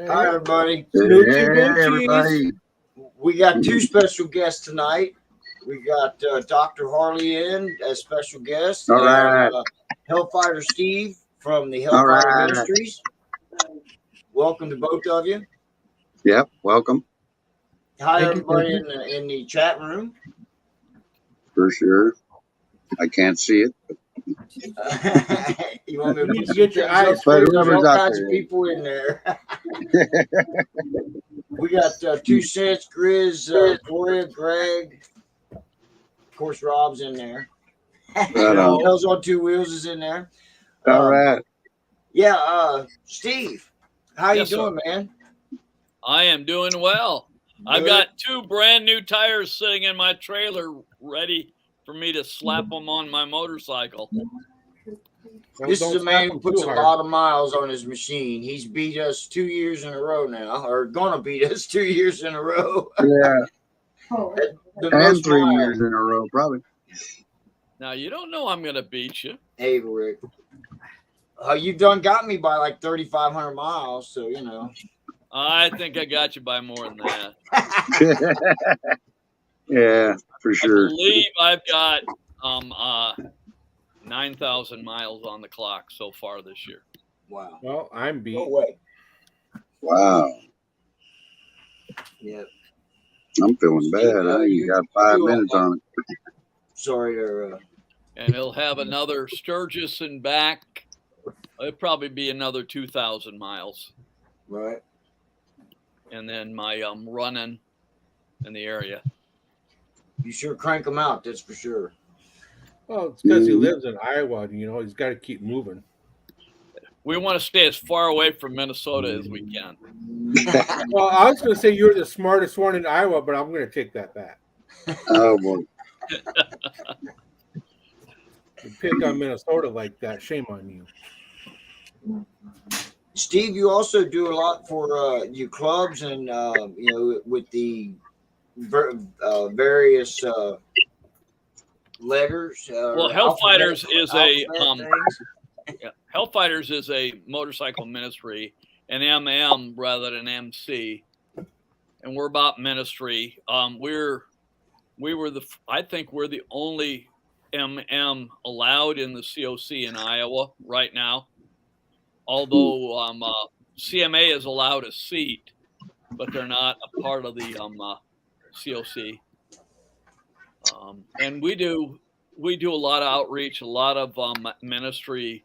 Hi, everybody. Hey, everybody. We got two special guests tonight. We got Dr. Harley in as special guest. All right. And, Hellfighter Steve from the Hellfighter Ministries. Welcome to both of you. Yep, welcome. Hi, everybody in the chat room. For sure. I can't see it. You want me to put get your eyes But There's whoever's all out kinds there. of people in there. We got 2 Cents, Grizz, Gloria, Greg. Of course, Rob's in there. Hills on 2 Wheels is in there. All right. Yeah, Steve, how you doing, man? I am doing well. Good. I've got 2 brand new tires sitting in my trailer ready for me to slap them on my motorcycle. This is a man who puts a lot of miles on his machine. He's beat us 2 years in a row now, or gonna beat us 2 years in a row. Yeah. And 3 miles. years in a row, probably. Now, you don't know I'm going to beat you. Hey, Rick. You've done got me by like 3,500 miles, so, you know. I think I got you by more than that. Yeah, for sure. I believe I've got 9,000 miles on the clock so far this year. Wow. Well, I'm beat. No way. Wow. Yep. I'm feeling bad. You got 5 minutes on it. Sorry to... And he'll have another Sturgis and back. It'll probably be another 2,000 miles. Right. And then my running in the area. You sure crank them out, that's for sure. Well, it's because he lives in Iowa, you know, he's got to keep moving. We want to stay as far away from Minnesota as we can. Well, I was going to say you're the smartest one in Iowa, but I'm going to take that back. Oh, boy. You pick on Minnesota like that, shame on you. Steve, you also do a lot for your clubs and, you know, with the various letters. Well, Hellfighters is Hellfighters is a motorcycle ministry, an MM rather than MC, and we're about ministry. I think we're the only MM allowed in the COC in Iowa right now. Although CMA is allowed a seat, but they're not a part of the COC. And we do a lot of outreach, a lot of ministry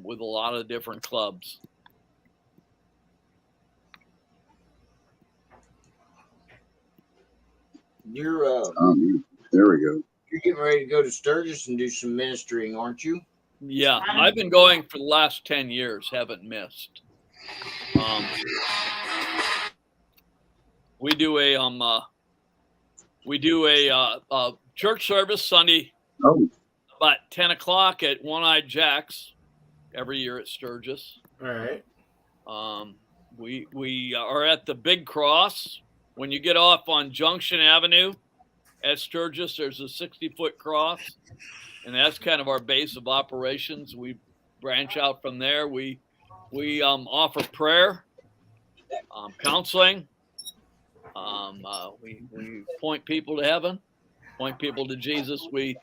with a lot of different clubs. You're there we go. You're getting ready to go to Sturgis and do some ministering, aren't you? Yeah, I've been going for the last 10 years, haven't missed. We do a church service Sunday about 10 o'clock at One-Eyed Jack's every year at Sturgis. All right. We are at the Big Cross. When you get off on Junction Avenue at Sturgis, there's a 60-foot cross, and that's kind of our base of operations. We branch out from there. We offer prayer, counseling. We point people to heaven, point people to Jesus. We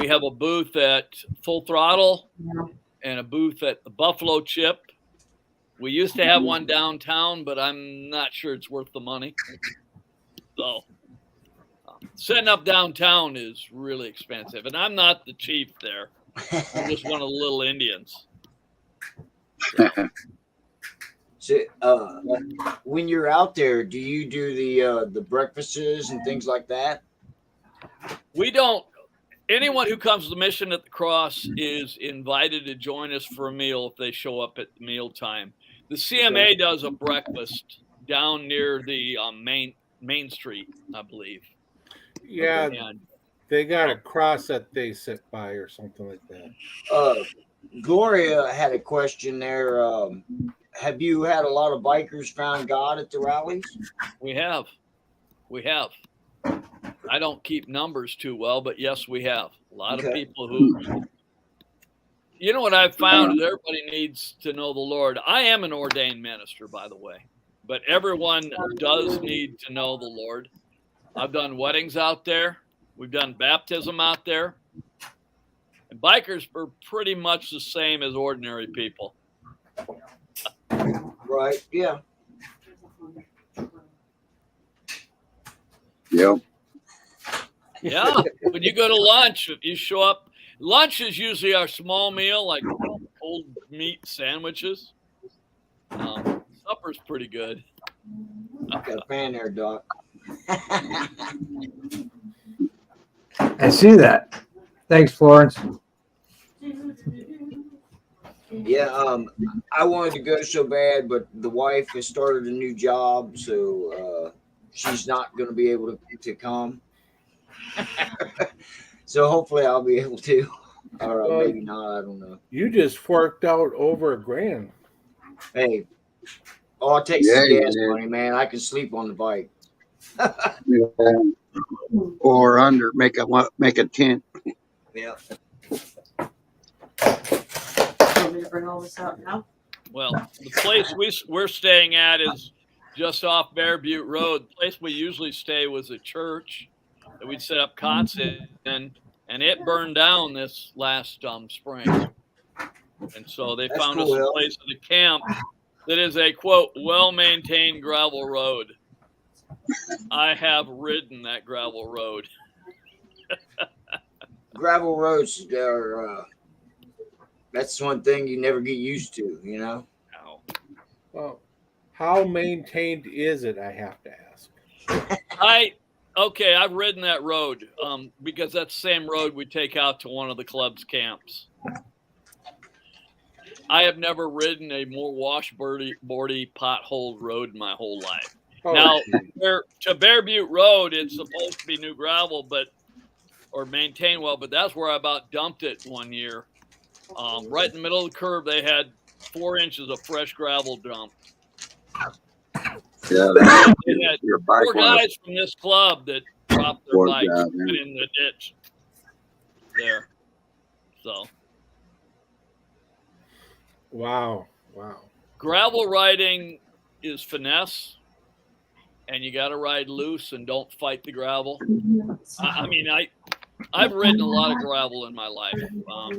have a booth at Full Throttle and a booth at the Buffalo Chip. We used to have one downtown, but I'm not sure it's worth the money. So setting up downtown is really expensive, and I'm not the chief there. I'm just one of the little Indians. So, when you're out there, do you do the breakfasts and things like that? We don't. Anyone who comes to the Mission at the Cross is invited to join us for a meal if they show up at mealtime. The CMA does a breakfast down near the Main Street, I believe. Yeah, they got a cross that they sit by or something like that. Gloria had a question there. Have you had a lot of bikers found God at the rallies? We have. I don't keep numbers too well, but yes, we have. A lot of people who You know what I've found is everybody needs to know the Lord. I am an ordained minister, by the way, but everyone does need to know the Lord. I've done weddings out there. We've done baptism out there. And bikers are pretty much the same as ordinary people. Right. Yeah. Yep. Yeah. When you go to lunch, if you show up, lunch is usually our small meal, like cold meat sandwiches. Supper's pretty good. Got a fan there, Doc. I see that. Thanks, Florence. Yeah, I wanted to go so bad, but the wife has started a new job, so she's not going to be able to come. So hopefully I'll be able to, or maybe not. I don't know. You just forked out over $1,000. Hey, all it takes is gas money, man. I can sleep on the bike. Yeah. Or under make a tent. Yeah. Want me to bring all this out now? Well, the place we're staying at is just off Bear Butte Road. The place we usually stay was a church that we'd set up cots in, and it burned down this last spring. And so they found us a place to camp that is a, quote, well-maintained gravel road. I have ridden that gravel road. Gravel roads are, that's one thing you never get used to, you know? Well, how maintained is it, I have to ask? I've ridden that road because that's the same road we take out to one of the club's camps. I have never ridden a more washboardy, potholed road in my whole life. Oh, now, to Bear Butte Road, it's supposed to be new gravel, or maintained well, but that's where I about dumped it one year. Right in the middle of the curve, they had 4 inches of fresh gravel dumped. Yeah, they had 4 guys from this club that dropped their bikes in the ditch there. So. Wow. Gravel riding is finesse, and you got to ride loose and don't fight the gravel. I've ridden a lot of gravel in my life.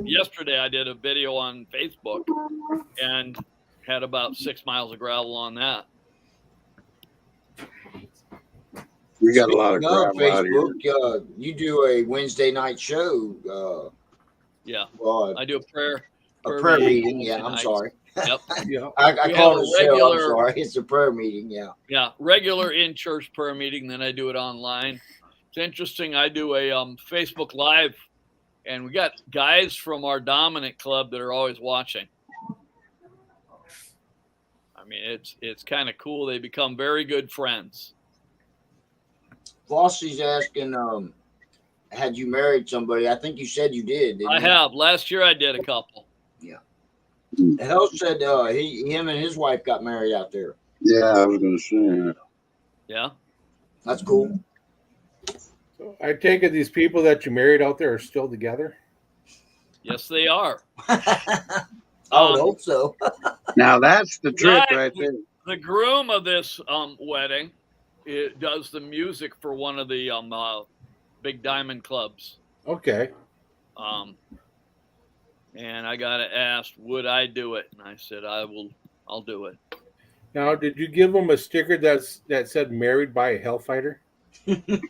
Yesterday, I did a video on Facebook and had about 6 miles of gravel on that. We got a lot of gravel Facebook, out here. You do a Wednesday night show. Yeah. Well, I do a prayer meeting. Yeah, I'm sorry. Yep. Yeah. I call it a show. I'm sorry. It's a prayer meeting. Yeah. Yeah. Regular in-church prayer meeting. Then I do it online. It's interesting. I do a Facebook Live, and we got guys from our dominant club that are always watching. I mean, it's kind of cool. They become very good friends. Flossie's asking, had you married somebody? I think you said you did. I have. Last year I did a couple. Yeah. Hell said him and his wife got married out there. Yeah, I was going to say. Yeah. That's cool. So I take it these people that you married out there are still together? Yes, they are. I would hope so. Now that's the trick right there. The groom of this wedding does the music for one of the big diamond clubs. Okay. And I got asked, would I do it? And I said, I'll do it. Now, did you give them a sticker that said "Married by a Hellfighter"?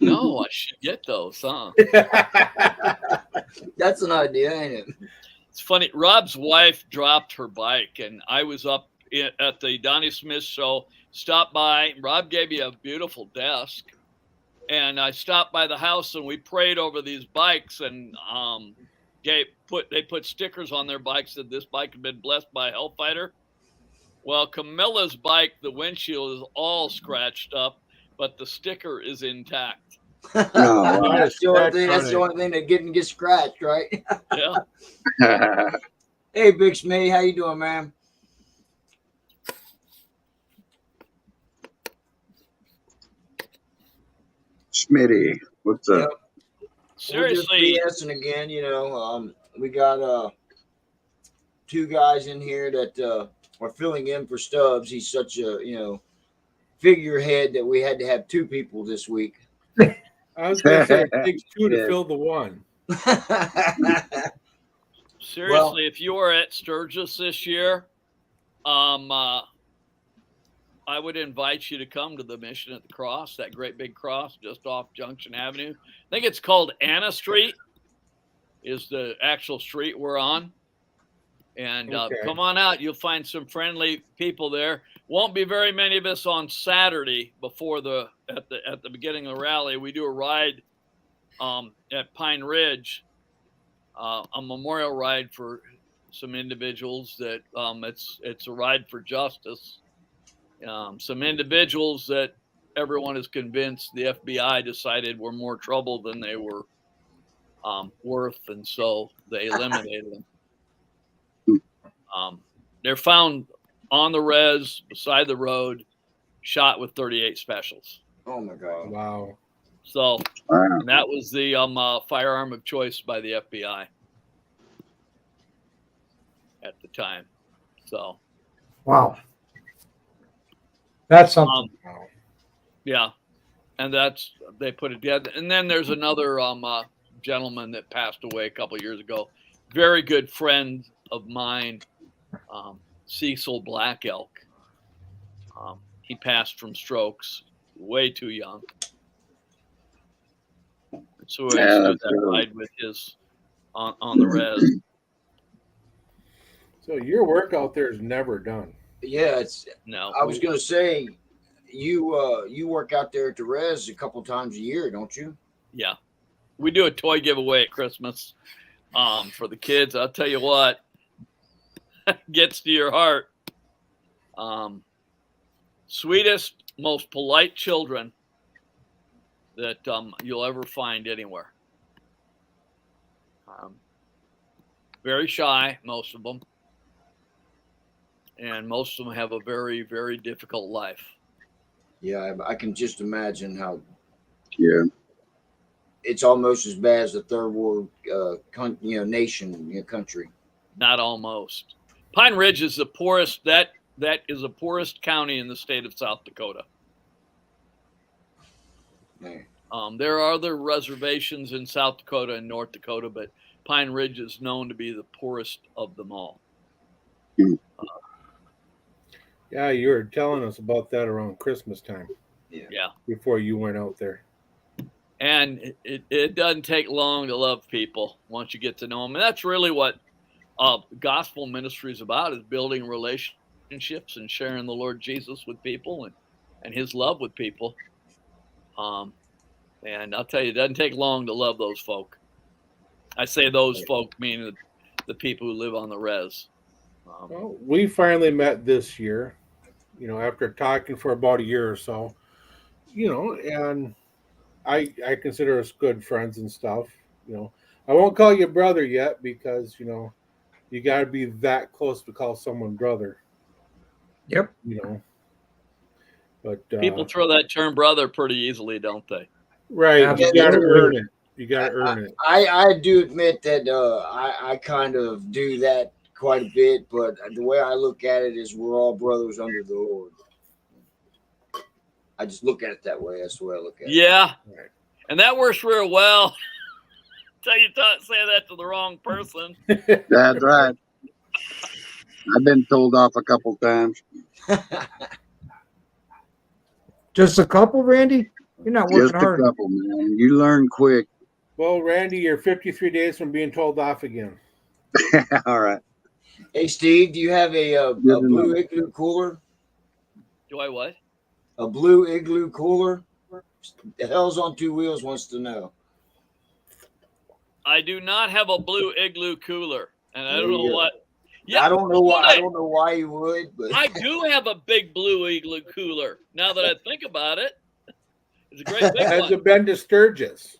No, I should get those, huh? That's an idea, ain't it? It's funny. Rob's wife dropped her bike, and I was up at the Donnie Smith show, stopped by. Rob gave me a beautiful desk, and I stopped by the house, and we prayed over these bikes, and they put stickers on their bikes that this bike had been blessed by a Hellfighter. Well, Camilla's bike, the windshield is all scratched up, but the sticker is intact. Oh, that's the only thing that didn't get scratched, right? Yeah. Hey, Big Smitty, how you doing, man? Smitty, what's up? Seriously, BSing again. You know, we got two guys in here that are filling in for Stubbs. He's such a figurehead that we had to have two people this week. I was going to say it takes two to fill the one. Seriously, if you are at Sturgis this year, I would invite you to come to the Mission at the Cross, that great big cross just off Junction Avenue. I think it's called Anna Street is the actual street we're on. And come on out. You'll find some friendly people there. Won't be very many of us on Saturday before at the beginning of the rally. We do a ride at Pine Ridge, a memorial ride for some individuals that it's a ride for justice. Some individuals that everyone is convinced the FBI decided were more trouble than they were worth, and so they eliminated them. They're found on the res beside the road, shot with 38 specials. Oh my God! Wow! So and that was the firearm of choice by the FBI at the time. So wow, that's something. Yeah, and they put it together. And then there's another gentleman that passed away a couple of years ago. Very good friend of mine. Cecil Black Elk. He passed from strokes way too young. So I did that ride with his on the res. So your work out there is never done. Yeah, no. I was gonna say, you work out there at the res a couple times a year, don't you? Yeah, we do a toy giveaway at Christmas for the kids. I'll tell you what. Gets to your heart. Sweetest, most polite children that you'll ever find anywhere. Very shy, most of them. And most of them have a very, very difficult life. Yeah, I can just imagine how. Yeah. It's almost as bad as a third world, nation, country. Not almost. Pine Ridge is the poorest. That is the poorest county in the state of South Dakota. There are other reservations in South Dakota and North Dakota, but Pine Ridge is known to be the poorest of them all. Yeah, you were telling us about that around Christmas time. Yeah. Before you went out there. And it doesn't take long to love people once you get to know them. And that's really what gospel ministry is about, is building relationships and sharing the Lord Jesus with people and his love with people. And I'll tell you, it doesn't take long to love those folk. I say those folk meaning the people who live on the res. Well, we finally met this year, after talking for about a year or so, and I consider us good friends and stuff. I won't call you brother yet because, you got to be that close to call someone brother. Yep. But people throw that term brother pretty easily, don't they? Right. Absolutely. You got to earn it. You got to earn it. I do admit that I kind of do that quite a bit, but the way I look at it is we're all brothers under the Lord. I just look at it that way. That's the way I look at it. Yeah. Right. And that works real well. Tell you say that to the wrong person. That's right. I've been told off a couple times. Just a couple, Randy? You're not working Just a hard. couple, man. You learn quick. Well, Randy, you're 53 days from being told off again. All right. Hey, Steve, do you have a blue igloo cooler? Do I what? A blue igloo cooler? The hell's on two wheels wants to know. I do not have a blue igloo cooler, and I don't know what. Yeah, I don't know why. I don't know why you would, but I do have a big blue igloo cooler. Now that I think about it, it's a great big Has one. it been to Sturgis?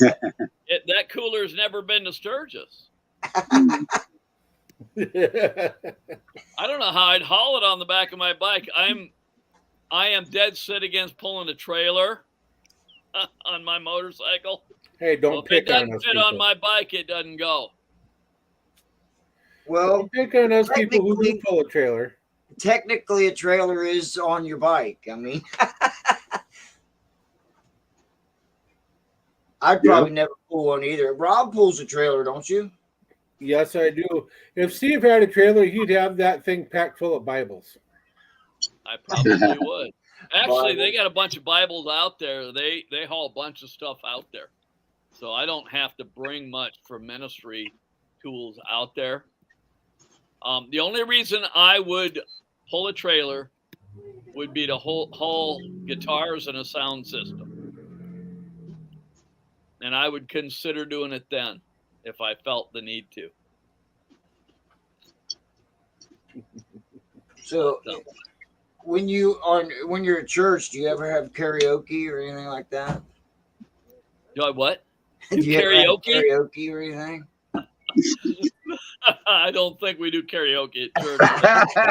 That cooler's never been to Sturgis. I don't know how I'd haul it on the back of my bike. I am dead set against pulling a trailer on my motorcycle. Hey, don't If it pick on doesn't us. fit on my bike, it doesn't go. Well, Pick on us people who do technically- pull a trailer. technically a trailer is on your bike. I mean, I'd probably never pull one either. Rob pulls a trailer, don't you? Yes, I do. If Steve had a trailer, he'd have that thing packed full of Bibles. I probably would. Actually, they got a bunch of Bibles out there. They haul a bunch of stuff out there. So I don't have to bring much for ministry tools out there. The only reason I would pull a trailer would be to haul guitars and a sound system. And I would consider doing it then if I felt the need to. So when you're at church, do you ever have karaoke or anything like that? Do I what? Do you ever have Karaoke? karaoke or anything? I don't think we do karaoke at church.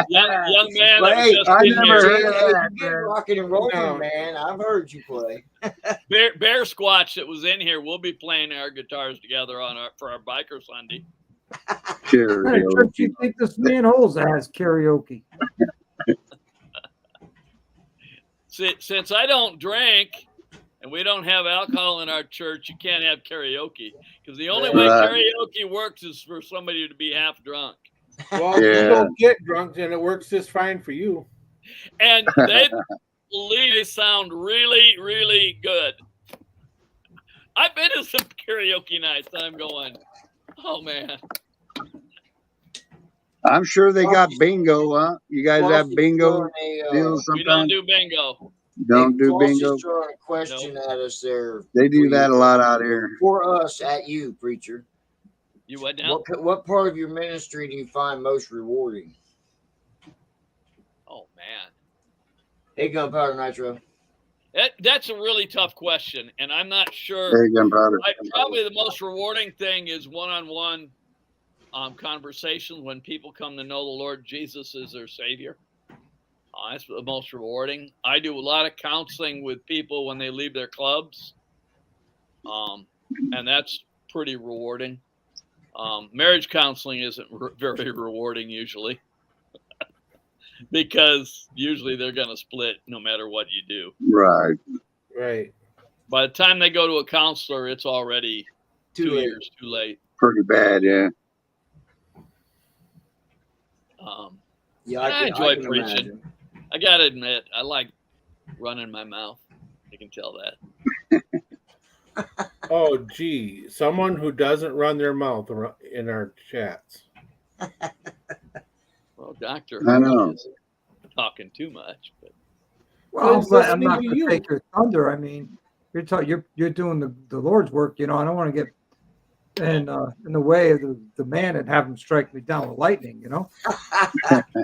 young man, that was Hey, just I in never here. heard of that, You get man. rocking and rolling, No. man. I've heard you play. Bear Squatch that was in here. We'll be playing our guitars together for our biker Sunday. Sure. What kind of church you think this manholes has karaoke? Since I don't drink and we don't have alcohol in our church, you can't have karaoke because the only way Right. karaoke works is for somebody to be half drunk. Well, if you Yeah. don't get drunk, then it works just fine for you. And they believe they sound really, really good. I've been to some karaoke nights and I'm going, oh man. I'm sure they got bingo, huh? You guys have Flossy's bingo throwing a, deals We don't sometimes? do bingo. Don't do Flossy's bingo. throwing a question at us there. They do for that you. a lot out here. For us, at you, preacher. You what now? What part of your ministry do you find most rewarding? Oh man. Hey, Gunpowder Nitro. That's a really tough question, and I'm not sure. Hey, gunpowder. Probably the most rewarding thing is one-on-one conversations when people come to know the Lord Jesus as their Savior. That's the most rewarding. I do a lot of counseling with people when they leave their clubs, and that's pretty rewarding. Marriage counseling isn't very rewarding usually because usually they're going to split no matter what you do. Right. Right. By the time they go to a counselor, it's already Too 2 late. years too late. Pretty bad, yeah. Yeah, I enjoy can preaching. imagine. I got to admit, I like running my mouth. You can tell that. Oh, gee. Someone who doesn't run their mouth in our chats. Well, Doctor, I know. is talking too much, but Well, It's but I'm listening not to going you. to take your thunder. I mean, you're doing the Lord's work. You know, I don't want to get in the way of the man and have him strike me down with lightning. You know,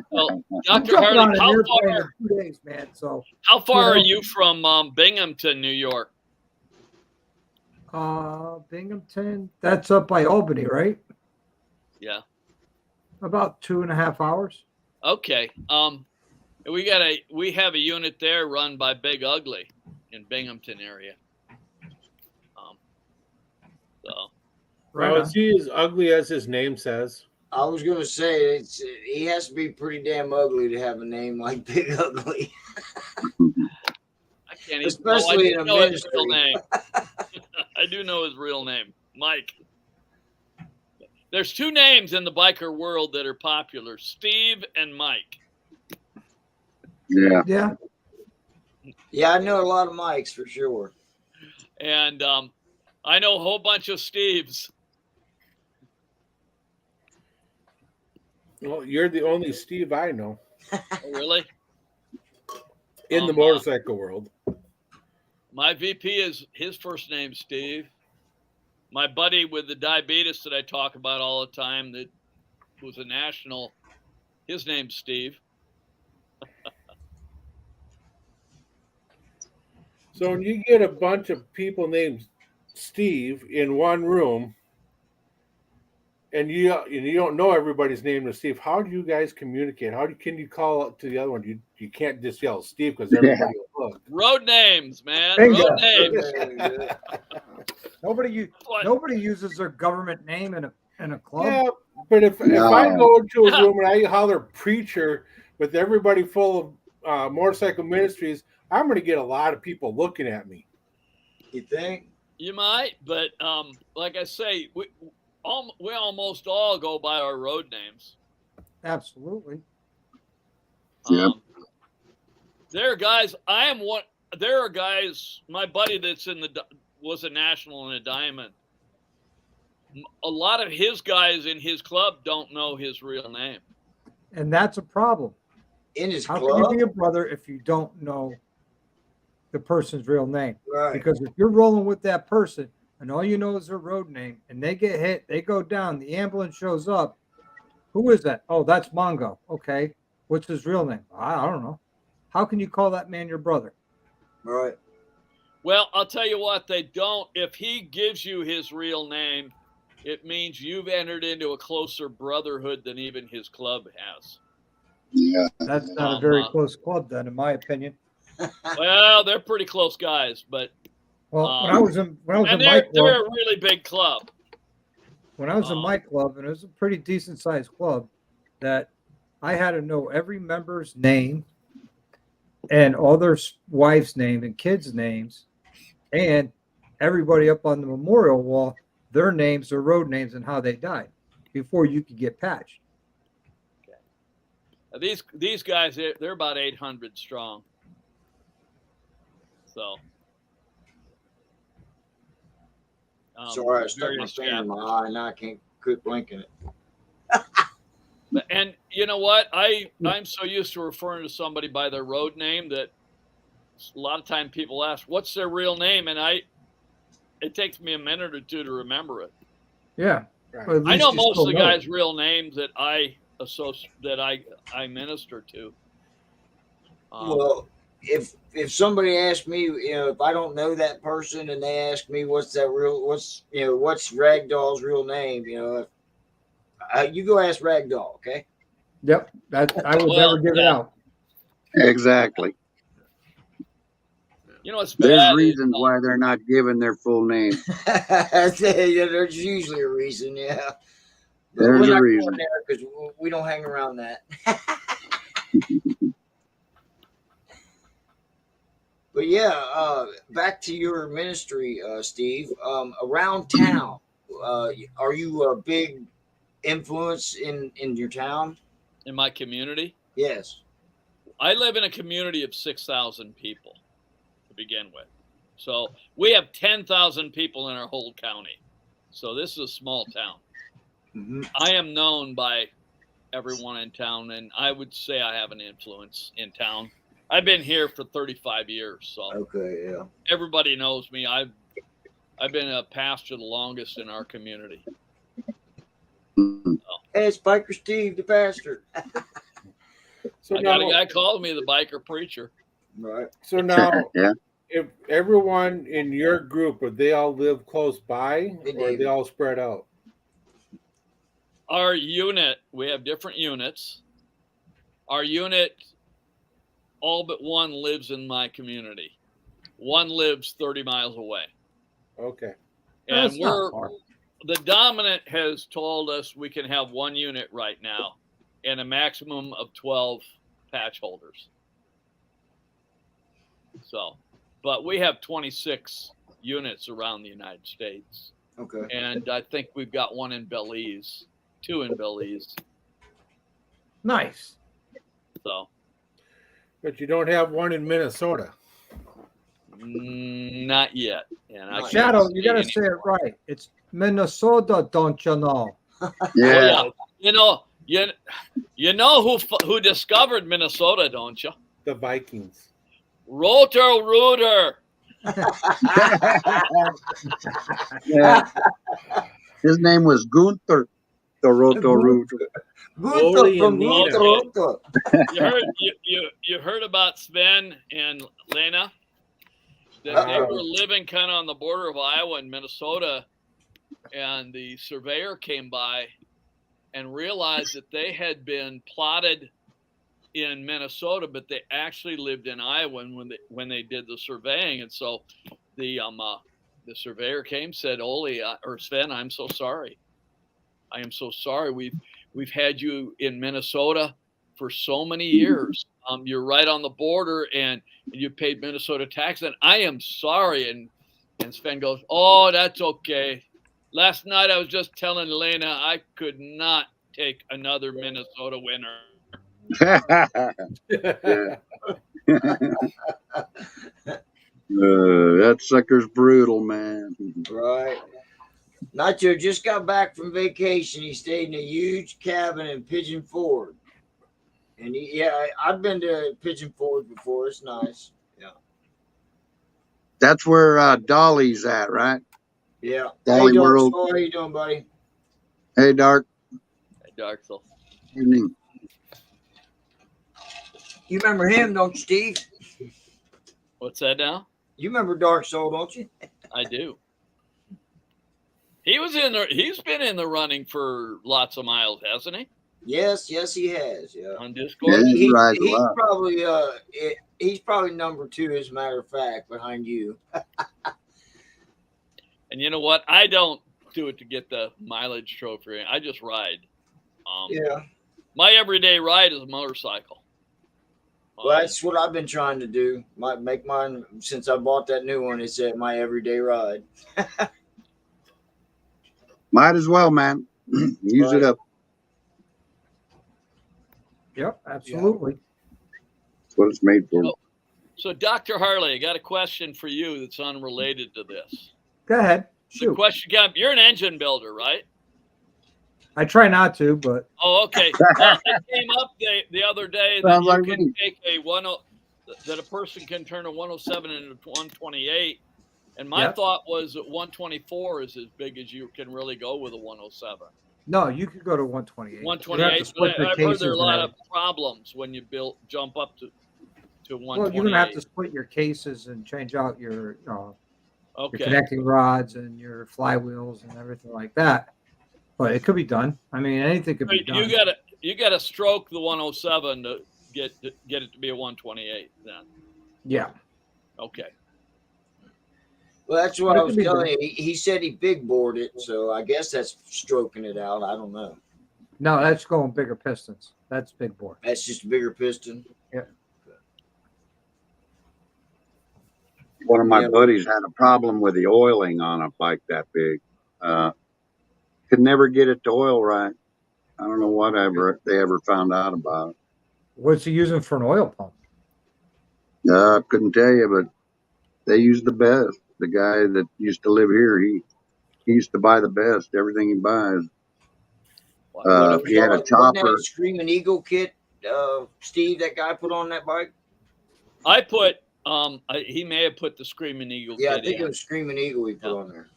well, I'm Dr. jumping on Harley, an airplane in 2 days, man. So how far are know- you from Binghamton, New York? Binghamton, that's up by Albany, right? Yeah. About 2.5 hours. Okay. We have a unit there run by Big Ugly in Binghamton area. So Right. Well, on. is he as ugly as his name says? I was gonna say he has to be pretty damn ugly to have a name like Big Ugly. I can't even. Especially in a know his real ministry. name. I do know his real name, Mike. There's two names in the biker world that are popular: Steve and Mike. Yeah. Yeah. Yeah, I know a lot of Mikes for sure. And I know a whole bunch of Steves. Well, you're the only Steve I know Oh, really? in the motorcycle world. My VP is his first name, Steve. My buddy with the diabetes that I talk about all the time, that was a national, his name's Steve. So when you get a bunch of people named Steve in one room, and you don't know everybody's name is Steve, how do you guys communicate? Can you call out to the other one? You can't just yell Steve because everybody will look. Road names, man. Bingo. Road names. Nobody uses their government name in a club. Yeah, But if I No. go into a Yeah. room and I holler preacher with everybody full of motorcycle ministries, I'm going to get a lot of people looking at me. You think? You might, but like I say, we almost all go by our road names. Absolutely. Yep. There are guys. There are guys. My buddy that's was a national and a diamond. A lot of his guys in his club don't know his real name. And that's a problem. In his How club? can you be a brother if you don't know the person's real name? Right. Because if you're rolling with that person and all you know is their road name and they get hit, they go down, the ambulance shows up. Who is that? Oh, that's Mongo. Okay. What's his real name? I don't know. How can you call that man your brother? Right. Well, I'll tell you what, they don't. If he gives you his real name, it means you've entered into a closer brotherhood than even his club has. Yeah. That's not a very close club, then, in my opinion. Well, they're pretty close guys, but Well, when I was in my they're club, a really big club. when I was in my club, and it was a pretty decent sized club, that I had to know every member's name and all their wives' name and kids' names, and everybody up on the memorial wall, their names, their road names, and how they died before you could get patched. These guys, they're about 800 strong. So. Sorry, I stuck my finger in my eye and I can't quit blinking it. And you know what? I'm so used to referring to somebody by their road name that a lot of time people ask, "What's their real name?" And it takes me a minute or two to remember it. Yeah, Right. I know most of the guys' real names that I minister to. Well, if somebody asks me, if I don't know that person and they ask me what's Ragdoll's real name, you go ask Ragdoll, okay? Yep, that I would never give it out. Exactly. You know, it's There's bad. reasons why they're not giving their full name. Yeah, there's usually a reason, yeah. But There's we're a not reason. going there because we don't hang around that. But yeah, back to your ministry, Steve. Around town, are you a big influence in your town? In my community? Yes. I live in a community of 6,000 people to begin with. So we have 10,000 people in our whole county. So this is a small town. Mm-hmm. I am known by everyone in town, and I would say I have an influence in town. I've been here for 35 years, so okay, yeah. Everybody knows me. I've been a pastor the longest in our community. Hey, it's Biker Steve, the pastor. So I got a guy called me the biker preacher. Right. So now, Yeah. if everyone in your group, would they all live close by, or are they all spread out? Our unit, we have different units. Our unit, all but one lives in my community. One lives 30 miles away. Okay. And the dominant has told us we can have one unit right now and a maximum of 12 patch holders. So, but we have 26 units around the United States. Okay. And I think we've got one in Belize, 2 in Belize. Nice. So. But you don't have one in Minnesota. Not yet. And Shadow, you got to say it right. It's Minnesota, don't you know? Yeah. You know, you know who discovered Minnesota, don't you? The Vikings. Roto-Rooter. Yeah. His name was Gunther, the Roto-Rooter. Gunther from Roto-Rooter. You heard about Sven and Lena? That they were living kind of on the border of Iowa and Minnesota, and the surveyor came by and realized that they had been plotted in Minnesota, but they actually lived in Iowa when they did the surveying. And so the surveyor came, said, "Ole or Sven, I'm so sorry." I am so sorry. We've had you in Minnesota for so many years. You're right on the border, and you paid Minnesota tax. And I am sorry. And Sven goes, "Oh, that's okay. Last night I was just telling Elena I could not take another Minnesota winner." Yeah. That sucker's brutal, man. Right. Nacho just got back from vacation. He stayed in a huge cabin in Pigeon Forge. And I've been to Pigeon Forge before. It's nice. Yeah. That's where Dolly's at, right? Yeah. Hey, Dolly Dark World. Soul, how you doing, buddy? Hey, Dark. Hey, Dark Soul. Evening. You remember him, don't you, Steve? What's that now? You remember Dark Soul, don't you? I do. He's been in the running for lots of miles, hasn't he? Yes, he has. Yeah. On Discord. Yeah, he rides a He's lot. probably he's probably number 2, as a matter of fact, behind you. And you know what? I don't do it to get the mileage trophy. I just ride. Yeah. My everyday ride is a motorcycle. Well, that's what I've been trying to do. Make mine since I bought that new one. It's my everyday ride. Might as well, man. Use it up. Yep, absolutely. That's what it's made for. So, Dr. Harley, I got a question for you that's unrelated to this. Go ahead. The Shoot. question you're an engine builder, right? I try not to, but Oh, okay. Well, it came up the other day that Sounds you like can me. take that a person can turn a 107 into 128. And my Yep. thought was that 124 is as big as you can really go with a 107. no, you could go to 128. 128. But I've heard there are a lot of problems when you jump up to 128. Well, you're gonna have to split your cases and change out your Okay. connecting rods and your flywheels and everything like that. But it could be done. I mean, anything could be done. You gotta stroke the 107 to get it to be a 128 then. Yeah. Okay. Well, that's what But it I was can be telling you. He said he big bored it, so I guess that's stroking it out. I don't know. No, that's going bigger pistons. That's big bore. That's just a bigger piston. One of my Yeah. buddies had a problem with the oiling on a bike that big. Could never get it to oil right. I don't know whatever they ever found out about it. What's he using for an oil pump? Couldn't tell you, but they use the best. The guy that used to live here, he used to buy the best. Everything he buys. He had a Wasn't chopper. that Screaming Eagle kit, Steve, that guy put on that bike? I put he may have put the Screaming Eagle Yeah, I kit think in. it was Screaming Eagle he put on there.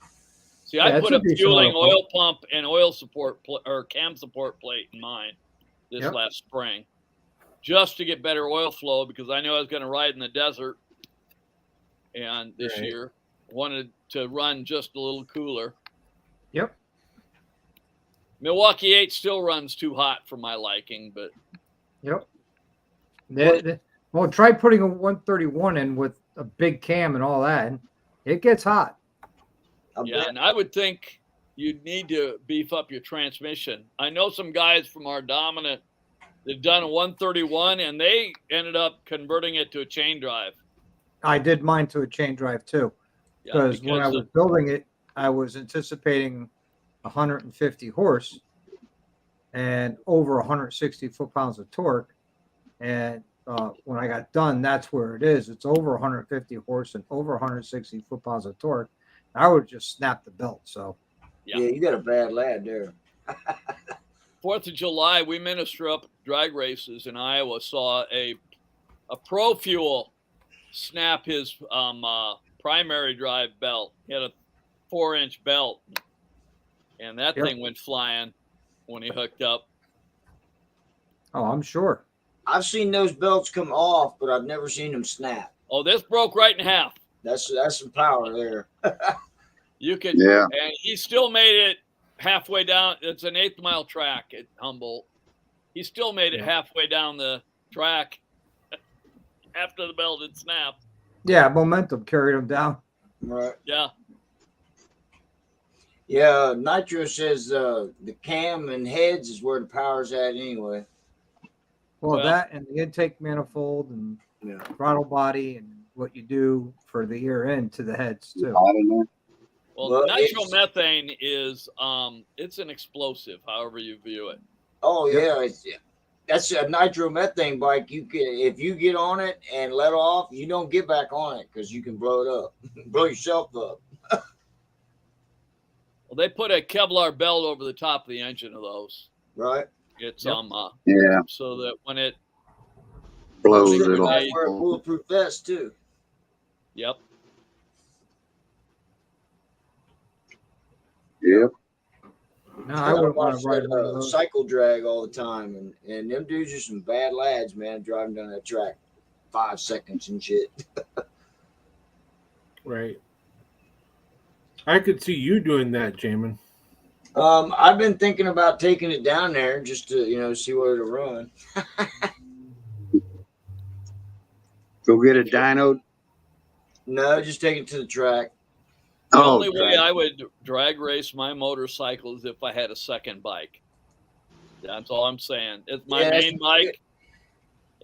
See, I Yeah, put it's a a decent fueling oil oil pump and oil support or cam support plate in mine this Yep. last spring, just to get better oil flow because I knew I was going to ride in the desert, and this Right. year wanted to run just a little cooler. Yep. Milwaukee 8 still runs too hot for my liking, but Yep. Well, try putting a 131 in with a big cam and all that. It gets hot. yeah, and I would think you'd need to beef up your transmission. I know some guys from our dominant that done a 131 and they ended up converting it to a chain drive. I did mine to a chain drive too, Yeah, because when I was building it, I was anticipating 150 horse and over 160 foot-pounds of torque. And when I got done, that's where it is. It's over 150 horse and over 160 foot-pounds of torque. I would just snap the belt. So Yeah. Yeah, you got a bad lad there. 4th of July, we minister up drag races in Iowa, saw a Pro Fuel snap his primary drive belt. He had a 4-inch belt, and that Yep. thing went flying when he hooked up. oh, I'm sure. I've seen those belts come off, but I've never seen them snap. Oh, this broke right in half. That's some power there. You could, Yeah. and he still made it halfway down. It's an 8th mile track at Humboldt. He still made it halfway down the track after the belt had snapped. Yeah, momentum carried him down. Right. Yeah. Yeah, Nitro says the cam and heads is where the power's at anyway. Well, that and the intake manifold and Yeah. throttle body and what you do for the ear end to the heads too. Hot in there. Well, nitromethane is it's an explosive, however you view it. Oh Yep. yeah, that's a nitromethane bike. You can, if you get on it and let off, you don't get back on it because you can blow it up, blow yourself up. Well, they put a Kevlar belt over the top of the engine of those. Right. It's Yep. Yeah, so that when it blows Most of it the guys off. wear a bulletproof vest too. Yep. Yep. No, I wouldn't want watch to ride that, one of those. cycle drag all the time, and them dudes are some bad lads, man, driving down that track 5 seconds and shit. Right. I could see you doing that, Jamin. I've been thinking about taking it down there just to see what it'll run. Go get a dyno. No, just take it to the track. The Oh, only way I would drag race my motorcycle is if I had a second bike. That's all I'm saying. It's my main bike.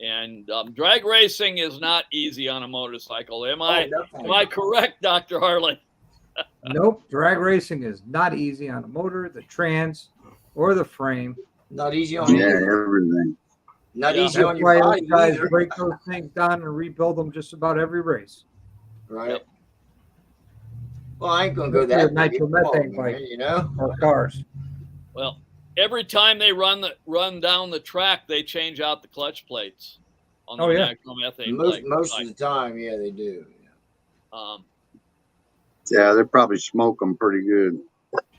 And drag racing is not easy on a motorcycle. Am I correct, Dr. Harley? Nope. Drag racing is not easy on the motor, the trans, or the frame. Not easy on yeah, you. everything. Not easy That's on why your those body guys either. break those things down and rebuild them just about every race. Right. Yep. Well, I ain't gonna go Especially that a big. Come nitromethane on, bike. man, Or cars. Well, every time they run down the track, they change out the clutch plates on the nitromethane Most of the time, yeah, they do. Yeah, they probably smoke them pretty good.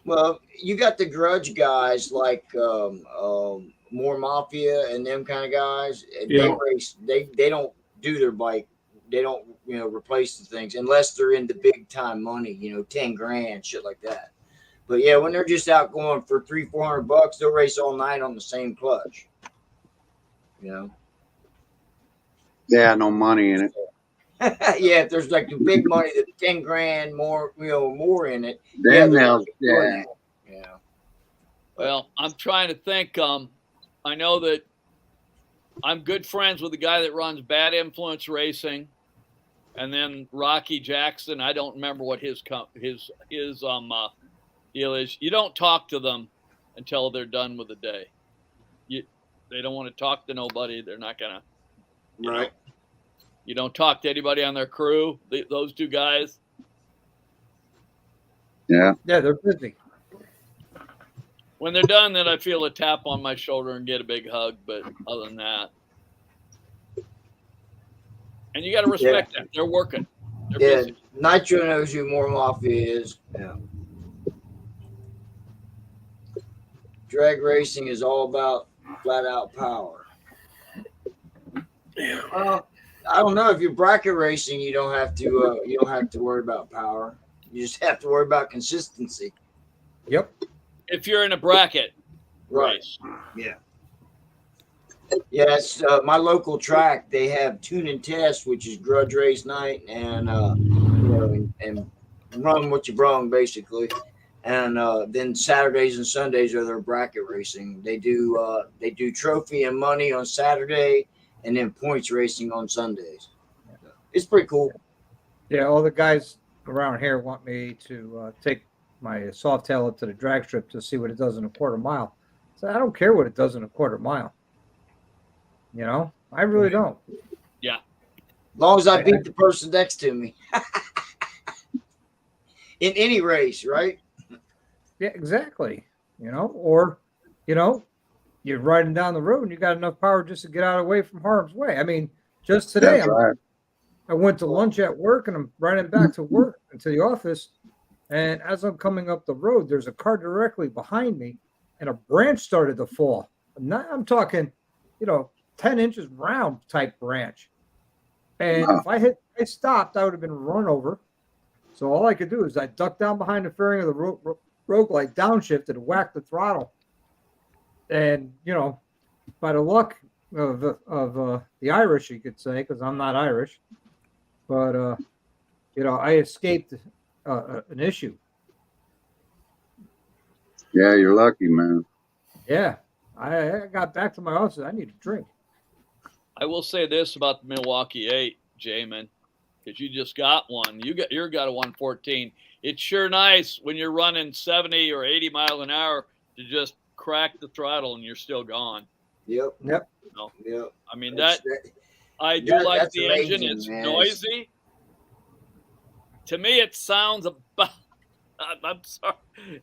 Well, you got the grudge guys like More Mafia and them kind of guys. Yeah. They race. They don't do their bike. They don't replace the things unless they're in the big time money. 10 grand, shit like that. But yeah, when they're just out going for $300-400, they'll race all night on the same clutch. Yeah, no money in it. Yeah, if there's like the big money, the 10 grand more, more in it. Then Yeah. Well, I'm trying to think. I know that I'm good friends with the guy that runs Bad Influence Racing, and then Rocky Jackson. I don't remember what his deal is. You don't talk to them until they're done with the day. They don't want to talk to nobody. They're not gonna. Right. You don't talk to anybody on their crew. Those two guys. Yeah. Yeah, they're busy. When they're done, then I feel a tap on my shoulder and get a big hug. But other than that, and you got to respect that. They're working. They're busy. Nitro knows who More Mafia is. Yeah. Drag racing is all about flat out power. I don't know, if you're bracket racing, you don't have to worry about power. You just have to worry about consistency. Yep. If you're in a bracket race. Yeah. Yes, my local track, they have tune and test, which is grudge race night, and and run what you brung basically. And then Saturdays and Sundays are their bracket racing. They do trophy and money on Saturday, and then points racing on Sundays. It's pretty cool. Yeah, all the guys around here want me to take my Softail up to the drag strip to see what it does in a quarter mile. So I don't care what it does in a quarter mile. I really don't. Yeah. As long as I beat the person next to me. In any race, right? Yeah, exactly. Or, you're riding down the road and you got enough power just to get out of the way from harm's way. I mean, just today, I went to lunch at work and I'm riding back to work and to the office. And as I'm coming up the road, there's a car directly behind me and a branch started to fall. I'm talking, 10 inches round type branch. And if I stopped, I would have been run over. So all I could do is I ducked down behind the fairing of the roguelike downshifted and whacked the throttle. And, by the luck of the Irish, you could say, because I'm not Irish, but, I escaped an issue. Yeah, you're lucky, man. Yeah. I got back to my office. I need a drink. I will say this about the Milwaukee 8, Jamin, because you just got one. You got a 114. It's sure nice when you're running 70 or 80 miles an hour to just crack the throttle and you're still gone. Yep. Yep. No, Yep. I mean That's- I do like that's the engine. amazing, It's man. noisy. To me, it sounds about. I'm sorry.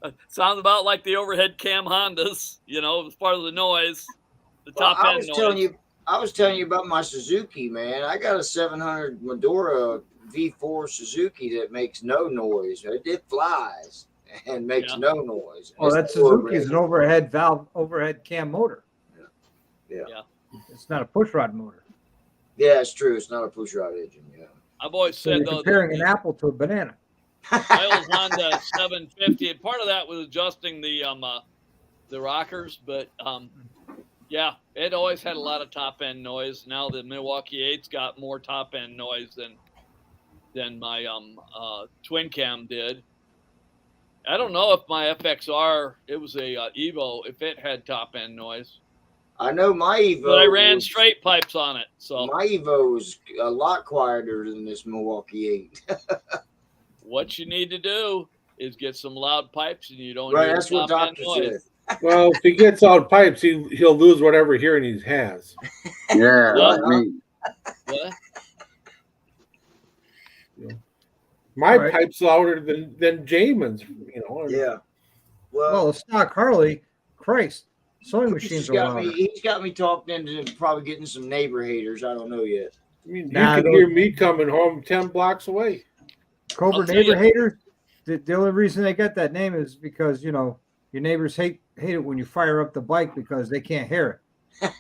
It sounds about like the overhead cam Hondas. You know, as part of the noise, the Well, top end noise. I was telling you about my Suzuki, man. I got a 700 Medora V4 Suzuki that makes no noise. It flies and makes Yeah. no noise. Oh, It's that four Suzuki is an rated. overhead valve, overhead cam motor. Yeah. Yeah. It's not a push rod motor. Yeah, it's true. It's not a push rod engine. Yeah. I've always So said you're though, comparing an apple to a banana. my old Honda 750, and part of that was adjusting the rockers, but yeah, it always had a lot of top end noise. Now the Milwaukee 8's got more top end noise than my twin cam did. I don't know if my FXR, it was a Evo, if it had top end noise, I know my Evo. but I ran straight pipes on it. So My Evo is a lot quieter than this Milwaukee 8. what you need to do is get some loud pipes, and you don't Right, hear that's the what top end doctor noise. said. Well, if he gets out pipes, he'll lose whatever hearing he has. Yeah, Well, like me. What? My Right. pipe's louder than Jamin's. You know. And Yeah. Well, Well, a stock Harley, Christ, sewing Chris machines has are got louder. he's got me talking into probably getting some neighbor haters. I don't know yet. I mean, Nah, you can those- hear me coming home 10 blocks away. Cobra I'll tell neighbor you. haters. The only reason they got that name is because your neighbors hate it when you fire up the bike because they can't hear it.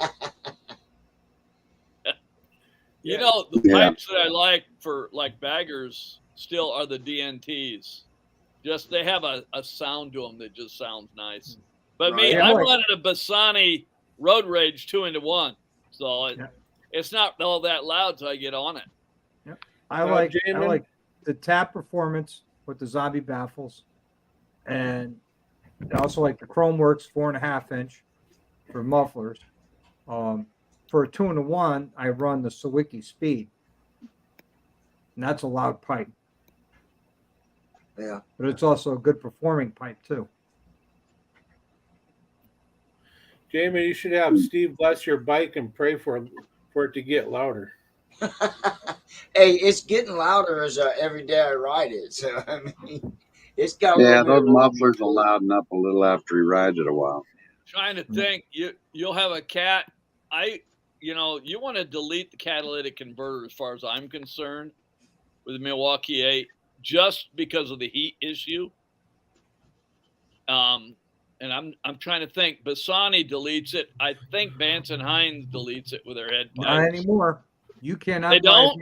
You know, the Yeah. pipes that I like for like baggers still are the DNTs. Just they have a sound to them that just sounds nice. But me, Right. Yeah, I'm like- running a Bassani Road Rage 2-into-1, so Yeah. it's not all that loud till I get on it. I Now, like Jamin? the tap performance with the zombie baffles, and I also like the Chromeworks 4.5 inch for mufflers. For a 2-in-1, I run the Sawicki Speed, and that's a loud pipe, Yeah. but it's also a good performing pipe too. Jamin, you should have Steve bless your bike and pray for it to get louder. Hey, it's getting louder as every day I ride it. So I mean, it's got a Yeah, little bit those of a- mufflers will louden up a little after he rides it a while. Trying to think, you'll have a cat. You want to delete the catalytic converter as far as I'm concerned with the Milwaukee 8, just because of the heat issue. And I'm trying to think. Bassani deletes it. I think Vance and Hines deletes it with their head Not pipes. anymore. You cannot They buy don't?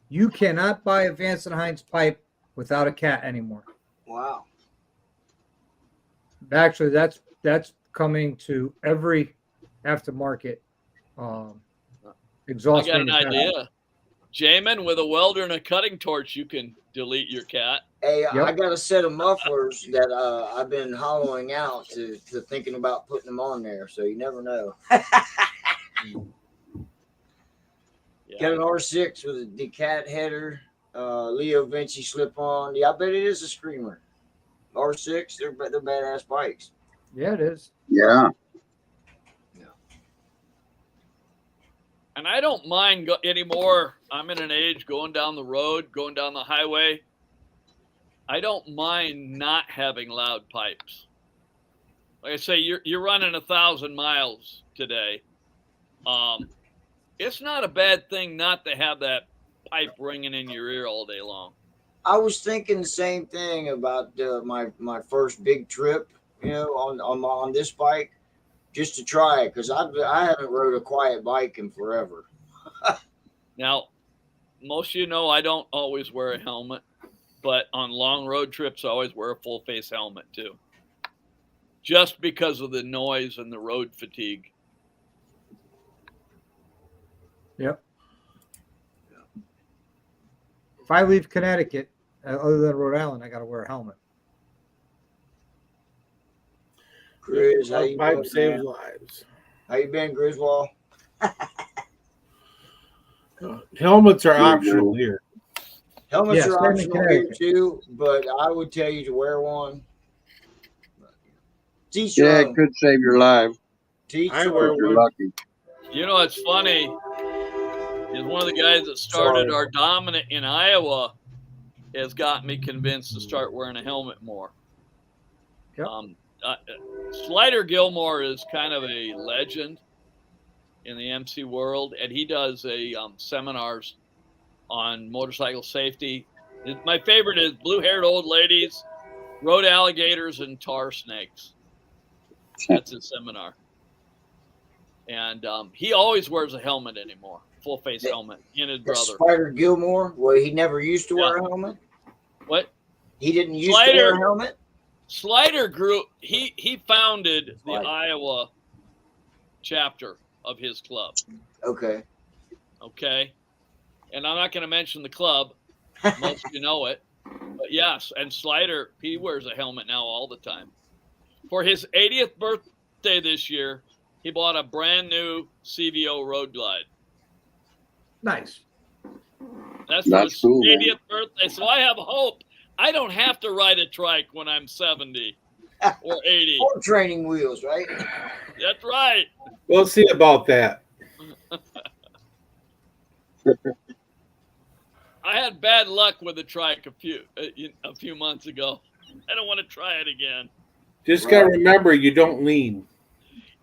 you cannot buy a Vance and Hines pipe without a cat anymore. Wow. Actually, that's coming to every aftermarket I exhaust got an manufacturer. idea. Jamin, with a welder and a cutting torch, you can delete your cat. Hey, Yep. I got a set of mufflers that I've been hollowing out to thinking about putting them on there. So you never know. Yeah. Got an R6 with a Decat header, Leo Vinci slip on. Yeah, I bet it is a screamer. R6, they're badass bikes. Yeah, it is. Yeah. And I don't mind anymore. I'm in an age going down the road, going down the highway. I don't mind not having loud pipes. Like I say, you're running 1,000 miles today. It's not a bad thing not to have that pipe ringing in your ear all day long. I was thinking the same thing about my first big trip, on this bike, just to try it because I haven't rode a quiet bike in forever. Now, most of you know I don't always wear a helmet, but on long road trips, I always wear a full face helmet too, just because of the noise and the road fatigue. Yep. If I leave Connecticut, other than Rhode Island, I got to wear a helmet. Grizz, how you Pipe doing, saves man? lives. How you been, Griswold? Helmets are Yeah, optional man. here. Helmets Yeah, are same in optional here Connecticut. too, but I would tell you to wear one. Teach Yeah, your it own. could save your life Teach I your wear if own. you're one. lucky. You know, it's funny is one of the guys that started Sorry. our dominant in Iowa has got me convinced to start wearing a helmet more. Yep. Slider Gilmore is kind of a legend in the MC world, and he does seminars on motorcycle safety. My favorite is blue-haired old ladies, road alligators, and tar snakes. That's his seminar. And he always wears a helmet anymore, full-face helmet. He and his That's brother. Spider Gilmore. Well, he never used to wear Yeah. a helmet. What? He didn't used to wear a helmet. Slider grew. He founded the Slider. Iowa chapter of his club. Okay. Okay, and I'm not going to mention the club. Most of you know it, but yes. And Slider, he wears a helmet now all the time. For his 80th birthday this year, he bought a brand new CVO Road Glide. Nice. That's for That's his cool, man. 80th birthday. So I have hope. I don't have to ride a trike when I'm 70 or 80. Or training wheels, right? That's right. We'll see about that. I had bad luck with a trike a few months ago. I don't want to try it again. Just Right. gotta remember, you don't lean.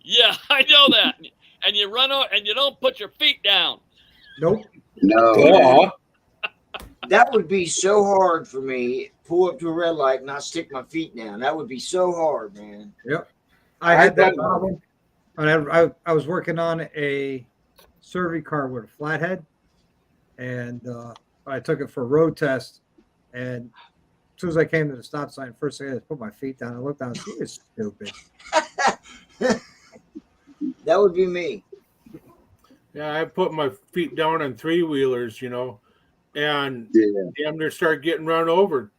Yeah, I know that. And you run out and you don't put your feet down. Nope. No, man. Duh. That would be so hard for me. Pull up to a red light and not stick my feet down. That would be so hard, man. I had that done- problem. And I was working on a survey car with a flathead, and I took it for a road test. And as soon as I came to the stop sign, first thing I did is put my feet down. I looked down and said, "You're stupid." That would be me. Yeah, I put my feet down on three wheelers, and Yeah, damn near start getting run over.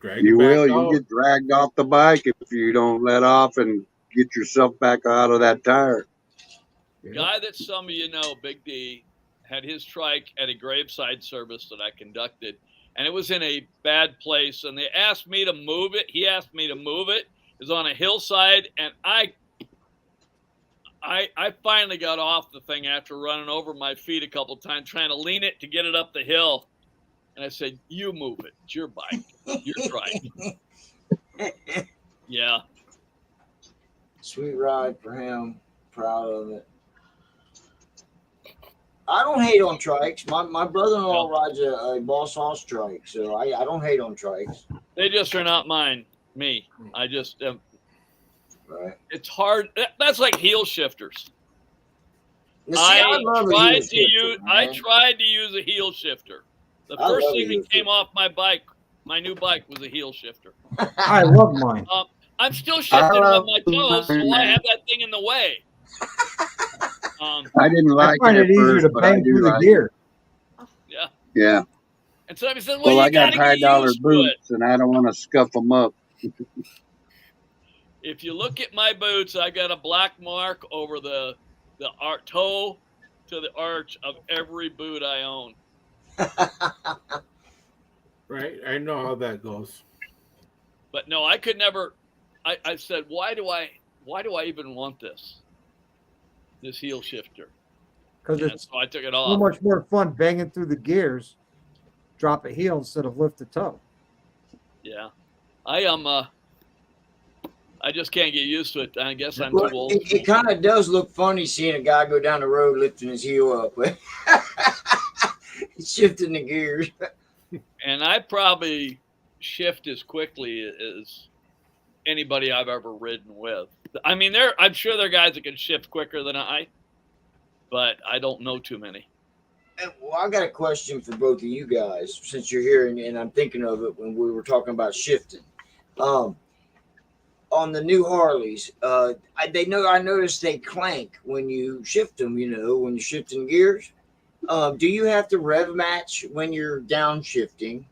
Drag you it back will. You out. get dragged off the bike if you don't let off and get yourself back out of that tire. Guy that some of you know, Big D, had his trike at a graveside service that I conducted, and it was in a bad place. And they asked me to move it. He asked me to move it. It was on a hillside, and I finally got off the thing after running over my feet a couple times, trying to lean it to get it up the hill. And I said, "You move it. It's your bike. Your trike." Yeah. Sweet ride for him. Proud of it. I don't hate on trikes. My brother-in-law rides a Boss Hoss trike, so I don't hate on trikes. They just are not me. I just, Right. it's hard. That's like heel shifters. Now, see, I love a heel shifter, I man. tried to use a heel shifter. The I first love a thing heel that came shifter. off my new bike was a heel shifter. I love mine. I'm still shifting love with my toes, so mine. I have that thing in the way. I didn't I like find it it at easier first, to but I bang do through the like it. gear. Yeah. Yeah. And somebody said, Well, you I got gotta high get dollar used to it. boots, and I don't want to scuff them up. If you look at my boots, I got a black mark over the toe to the arch of every boot I own. Right? I know how that goes. But no, I could never. I said, why do I even want this heel shifter? Because And it's so I took it so off. much more fun banging through the gears, drop a heel instead of lift a toe. Yeah, I just can't get used to it. I guess I'm too Well, old. it kind of does look funny seeing a guy go down the road lifting his heel up, shifting the gears. And I probably shift as quickly as anybody I've ever ridden with. I mean, I'm sure there are guys that can shift quicker than I, but I don't know too many. Well, I got a question for both of you guys since you're here, and I'm thinking of it when we were talking about shifting. On the new Harleys, I noticed they clank when you shift them. When you're shifting gears. Do you have to rev match when you're downshifting?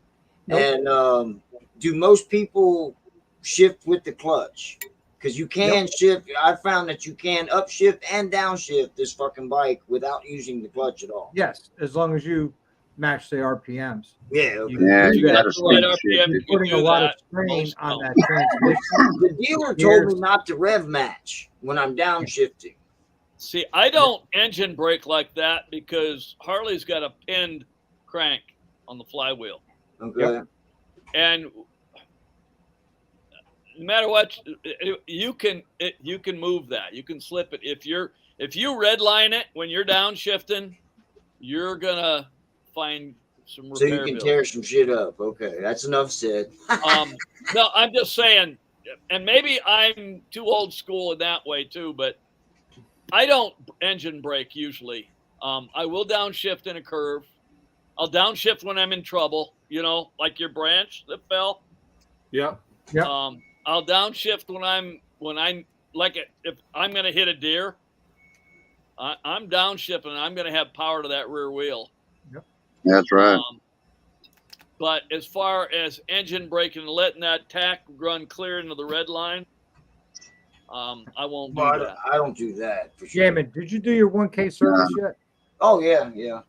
Nope. And do most people shift with the clutch? because you can shift. I found that you can upshift and downshift this fucking bike without using the clutch at all. Yes, as long as you match the RPMs. Yeah, okay. You can Yeah, do you that. gotta Right stick RPM, shift You're it. putting a do lot of that. strain Most on don't. that transmission. The dealer told me not to rev match when I'm downshifting. See, I don't engine brake like that because Harley's got a pinned crank on the flywheel. Okay. And no matter what, you can move that. You can slip it. If you redline it when you're downshifting, you're gonna find some So you repair can bills. tear some shit up. Okay, that's enough said. No, I'm just saying, and maybe I'm too old school in that way too, but I don't engine brake usually. I will downshift in a curve. I'll downshift when I'm in trouble, like your branch that fell. Yeah. Yep. I'll downshift when I'm like if I'm gonna hit a deer. I'm downshifting and I'm gonna have power to that rear wheel. That's right. But as far as engine braking and letting that tack run clear into the red line, I won't do Well, that. I don't do that for sure. Jamin, did you do your 1K service yet? Oh yeah.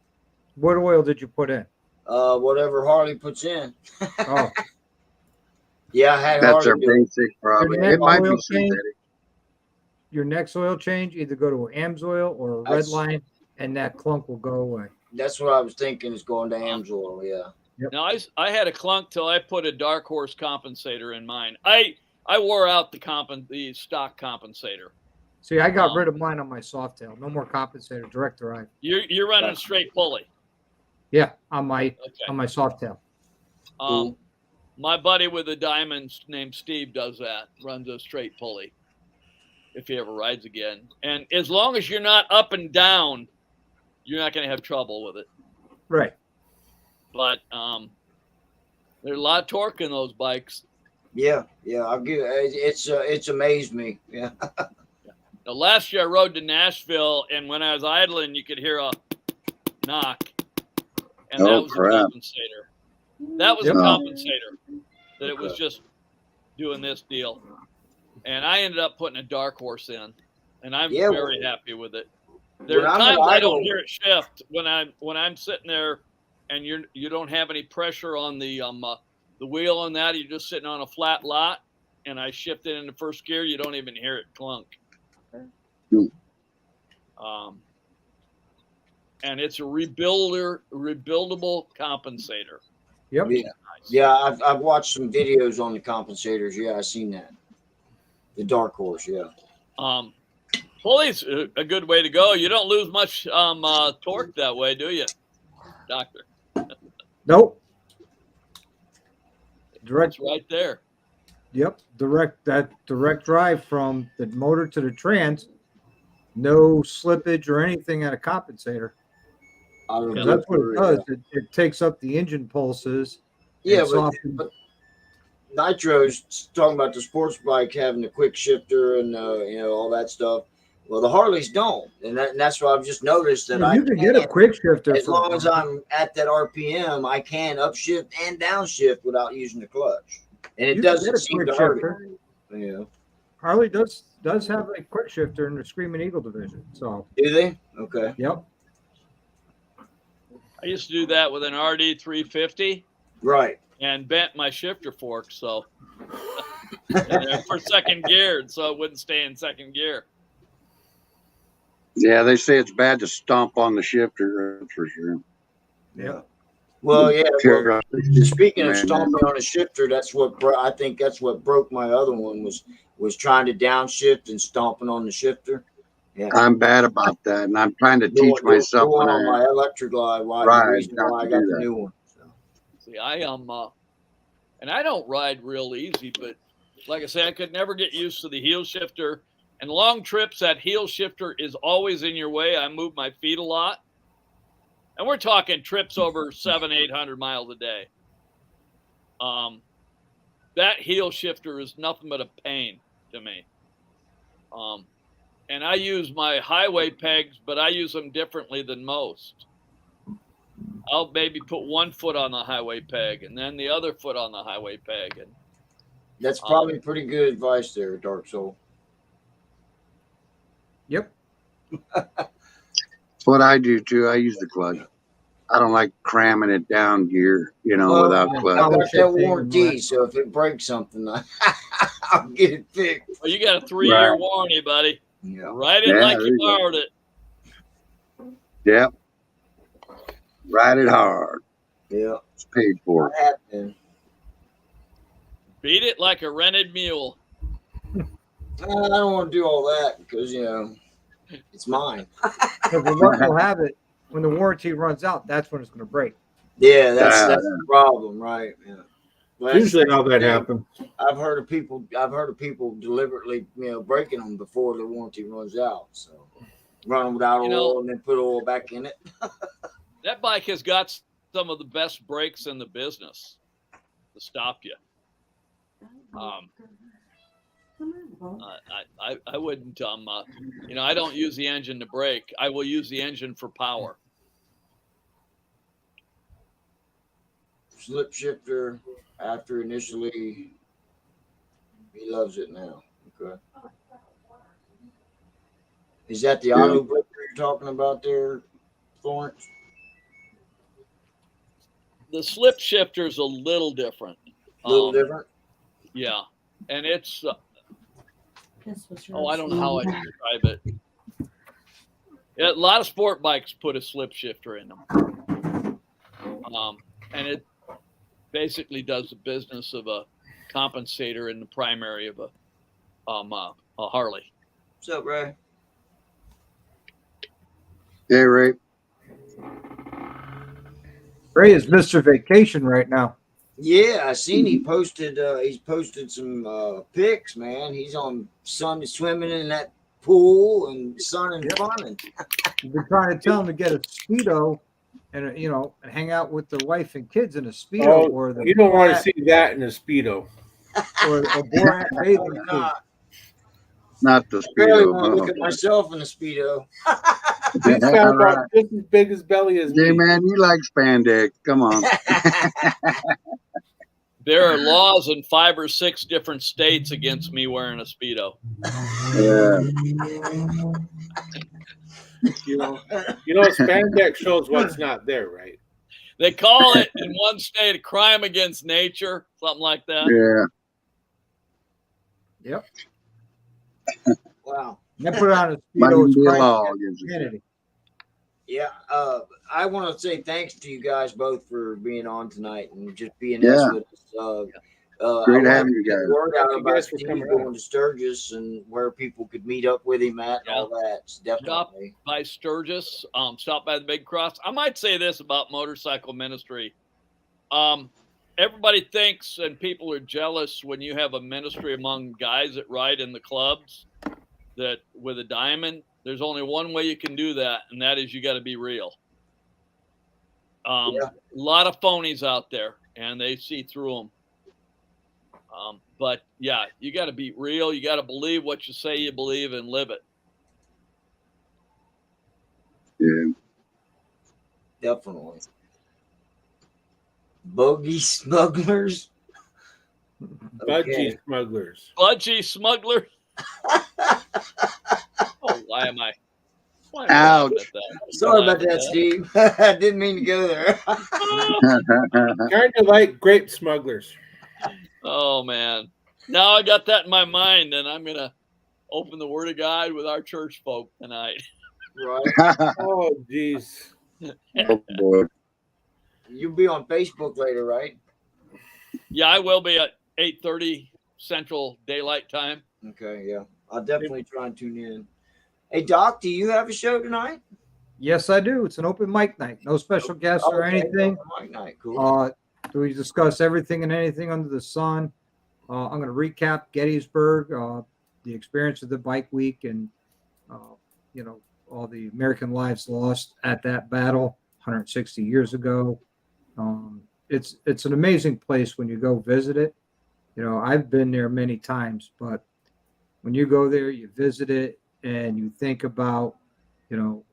What oil did you put in? Whatever Harley puts in. Oh, Yeah, I had That's Harley our do it. basic probably. Your It might be oil change? synthetic. your next oil change, either go to an AMS oil or a red That's- line, and that clunk will go away. That's what I was thinking is going to Amsoil. Yeah. Now I had a clunk till I put a Dark Horse compensator in mine. I wore out the stock compensator. See, I got rid of mine on my Softail. No more compensator, direct drive. You're running a straight pulley. Yeah, on my Okay. Softail. My buddy with the diamonds named Steve does that. Runs a straight pulley. If he ever rides again, and as long as you're not up and down, you're not going to have trouble with it. Right. But there's a lot of torque in those bikes. Yeah. I'll give it's amazed me. Yeah. Now, last year I rode to Nashville, and when I was idling, you could hear a knock, and that was crap. a compensator. That was a compensator. That it was just doing this deal, and I ended up putting a Dark Horse in, and I'm very happy with it. There are times I don't hear it shift when I'm sitting there, and you don't have any pressure on the wheel on that. You're just sitting on a flat lot, and I shift it into first gear. You don't even hear it clunk. And it's a rebuildable compensator. Yep. Yeah. I've watched some videos on the compensators. Yeah, I've seen that. The Dark Horse. Yeah. Pulley's a good way to go. You don't lose much torque that way, do you, Doctor? Nope. Direct. It's right there. Yep. Direct drive from the motor to the trans. No slippage or anything at a compensator. That's what it does. It takes up the engine pulses. Yeah, but Nitro's talking about the sports bike having the quick shifter and all that stuff. Well, the Harleys don't, and that's why I've just noticed that you can get a quick shifter as long as I'm at that RPM. I can upshift and downshift without using the clutch, and it doesn't seem to hurt it. Yeah, Harley does have a quick shifter in the Screaming Eagle division. So do they? Okay. Yep. I used to do that with an RD 350. Right. And bent my shifter fork for second gear, so it wouldn't stay in second gear. Yeah, they say it's bad to stomp on the shifter, that's for sure. Yeah. Well, yeah. Well, speaking of stomping on a shifter, I think that's what broke my other one was trying to downshift and stomping on the shifter. Yeah. I'm bad about that, and I'm trying to teach myself when on my electric line. Why I got the new one. So. See, I and I don't ride real easy, but like I say, I could never get used to the heel shifter. And long trips, that heel shifter is always in your way. I move my feet a lot, and we're talking trips over 700-800 miles a day. That heel shifter is nothing but a pain to me. And I use my highway pegs, but I use them differently than most. I'll maybe put one foot on the highway peg and then the other foot on the highway peg. And that's probably pretty good advice there, Dark Soul. Yep. That's what I do too. I use the clutch. I don't like cramming it down gear, Well, without I clutch. got that Scholarship warranty, thing, so if it breaks something, I'll get it fixed. Well, you got a 3-year Right. warranty, buddy. Yeah. Write it Yeah, like there you you go. borrowed it. Yep. Ride it hard. Yeah. It's paid for. That happened. Beat it like a rented mule. I don't want to do all that because it's mine. Because the luck will have it when the warranty runs out, that's when it's going to break. Yeah, that's the problem, right? Yeah. Well, that's Usually how that happens. I've heard of people deliberately, breaking them before the warranty runs out. So run them without oil and then put oil back in it. That bike has got some of the best brakes in the business to stop you. I wouldn't. I don't use the engine to brake. I will use the engine for power. Slip shifter after initially, he loves it now. Okay. Is that the auto breaker you're talking about there, Florence? The slip shifter is a little different. A little different? Yeah. And it's, I don't know Mm-hmm. how I describe it. Yeah, a lot of sport bikes put a slip shifter in them. And it basically does the business of a compensator in the primary of a Harley. What's up, Ray? Yeah, Ray. Ray is Mr. Vacation right now. Yeah, I seen he posted. He's posted some pics, man. He's on sun swimming in that pool and sun and fun. You've been trying to tell him to get a Speedo and and hang out with the wife and kids in a Speedo or the You don't want to see that in a Speedo. or a Borat bathing suit. Not the I barely Speedo. want to look at myself in the Speedo. He's got about just as big as belly as Hey, me. man, you like spandex. Come on. There are laws in 5 or 6 different states against me wearing a Speedo. Yeah. Spandex shows what's not there, right? They call it in one state a crime against nature, something like that. Yeah. Yep. Wow. Then put on a Might Speedo. even It's be a crime law against against it. humanity. Yeah. I want to say thanks to you guys both for being on tonight and just being Yeah. us with us. Great I having wanted to you get guys. the word out Thank you about guys for Steve coming going on. to Sturgis and where people could meet up with him at and all that. It's definitely. By Sturgis, stop by the Big Cross. I might say this about motorcycle ministry. Everybody thinks and people are jealous when you have a ministry among guys that ride in the clubs that with a diamond. There's only one way you can do that, and that is you got to be real. A lot of phonies out there, and they see through them. But yeah, you got to be real. You got to believe what you say you believe and live it. Yeah. Definitely. Bogey smugglers. Budgie smugglers. Budgie smuggler. Oh, why am I Ouch. laughing at that? Sorry about that, Steve. I didn't mean to go there. Kind of like grape smugglers. Oh man. Now I got that in my mind, and I'm gonna open the Word of God with our church folk tonight. Right. Oh, geez. Oh, boy. You'll be on Facebook later, right? Yeah, I will be at 8:30 Central Daylight Time. Okay, yeah. I'll definitely try and tune in. Hey, Doc, do you have a show tonight? Yes, I do. It's an open mic night. No special guests or Okay, anything. open mic night. Cool. We discuss everything and anything under the sun. I'm going to recap Gettysburg, the experience of the bike week, and all the American lives lost at that battle 160 years ago. It's an amazing place when you go visit it. I've been there many times, but when you go there, you visit it and you think about, Low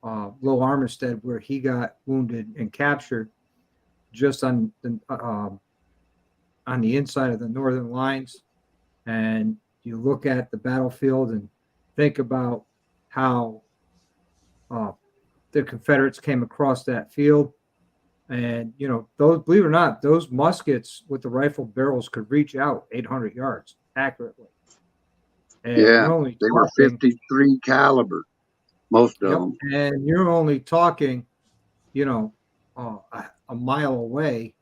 Armistead, where he got wounded and captured just on the inside of the northern lines. And you look at the battlefield and think about how the Confederates came across that field. And, you know, those, believe it or not, those muskets with the rifle barrels could reach out 800 yards accurately. And Yeah, you're only they were talking, 53 caliber, most of yep, them. and you're only talking, you know, a mile away,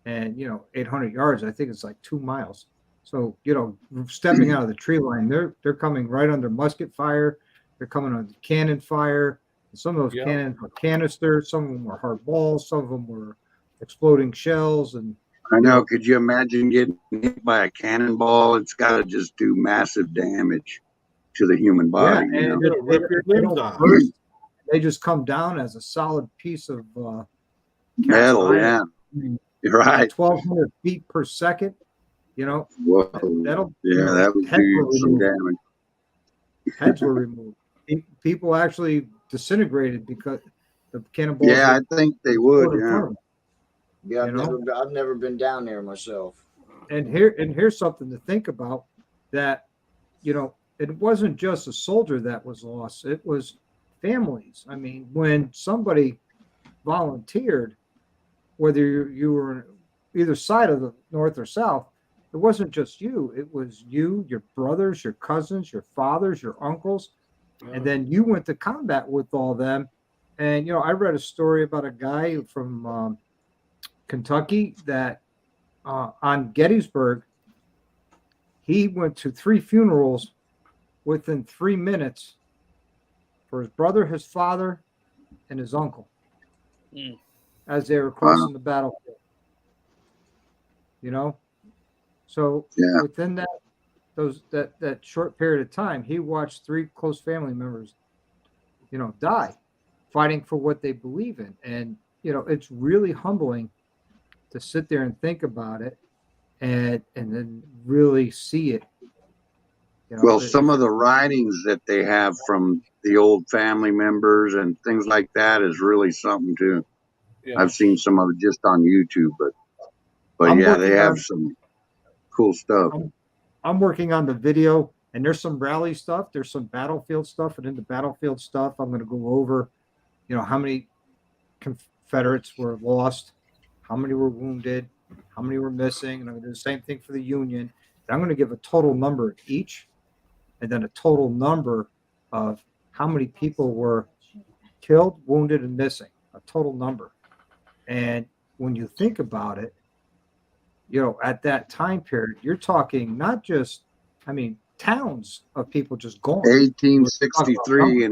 and, you know, 800 yards. I think it's like 2 miles. So, you know, stepping out of the tree line, they're coming right under musket fire. They're coming under cannon fire. Some of those Yeah. cannons were canisters. Some of them were hard balls. Some of them were exploding shells. And I you know. know, Could you imagine getting hit by a cannonball? It's got to just do massive damage to the human yeah, body. You know? and It'll rip your they limbs don't off. burst. They just come down as a solid piece of cast Metal, iron. yeah. I mean, You're at right. 1,200 feet per second, you know, Whoa. that'll, Yeah, you know, that would heads were do some removed. damage. Heads were removed. People actually disintegrated because the cannonballs. Yeah, I think they would. in Yeah. front of them, Yeah, you know? I've never been down there myself. And here's something to think about, that, you know, it wasn't just a soldier that was lost. It was families. I mean, when somebody volunteered, whether you were on either side of the north or south, it wasn't just you. It was you, your brothers, your cousins, your fathers, your uncles, and then you went to combat with all them. And, you know, I read a story about a guy from Kentucky that on Gettysburg, he went to 3 funerals within 3 minutes for his brother, his father, and his uncle as they were crossing the battlefield. You know, so Yeah. within that short period of time, he watched 3 close family members, you know, die fighting for what they believe in. And, you know, it's really humbling to sit there and think about it, and then really see it. You know, Well, some of the writings that they have from the old family members and things like that is really something too. Yeah. I've seen some of it just on YouTube, but I'm yeah, they working have on- some cool stuff. I'm working on the video, and there's some rally stuff, there's some battlefield stuff, and in the battlefield stuff, I'm going to go over, you know, how many Confederates were lost, how many were wounded, how many were missing, and I'm going to do the same thing for the Union. And I'm going to give a total number of each, and then a total number of how many people were killed, wounded, and missing, a total number. And when you think about it, you know, at that time period, you're talking not just, I mean, towns of people just gone. 1863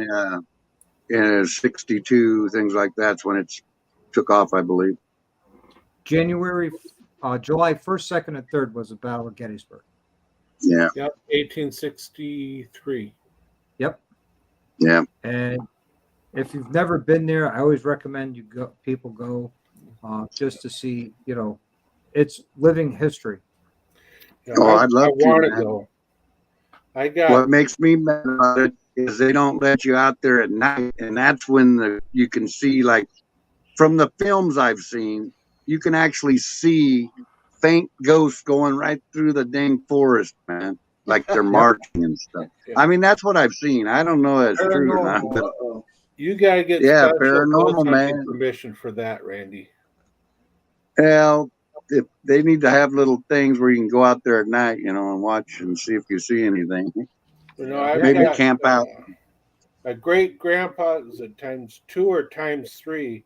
and 62, things like that's when it took off, I believe. July 1st, 2nd, and 3rd was the Battle of Gettysburg. Yeah. Yep. 1863. Yep. Yeah. And if you've never been there, I always recommend people go just to see, you know, it's living history. Yeah, Oh, I'd love to, want to man. go. I got. What makes me mad about it is they don't let you out there at night, and that's when you can see, like, from the films I've seen, you can actually see faint ghosts going right through the dang forest, man, like they're marching and stuff. Yeah. I mean, that's what I've seen. I don't know if it's true or not, but Uh-oh. You gotta get Yeah, special paranormal, ghost hunting man. permission for that, Randy. well, if they need to have little things where you can go out there at night, you know, and watch and see if you see anything. You know, I've Maybe got, camp out. My great grandpa is at ×2 or ×3.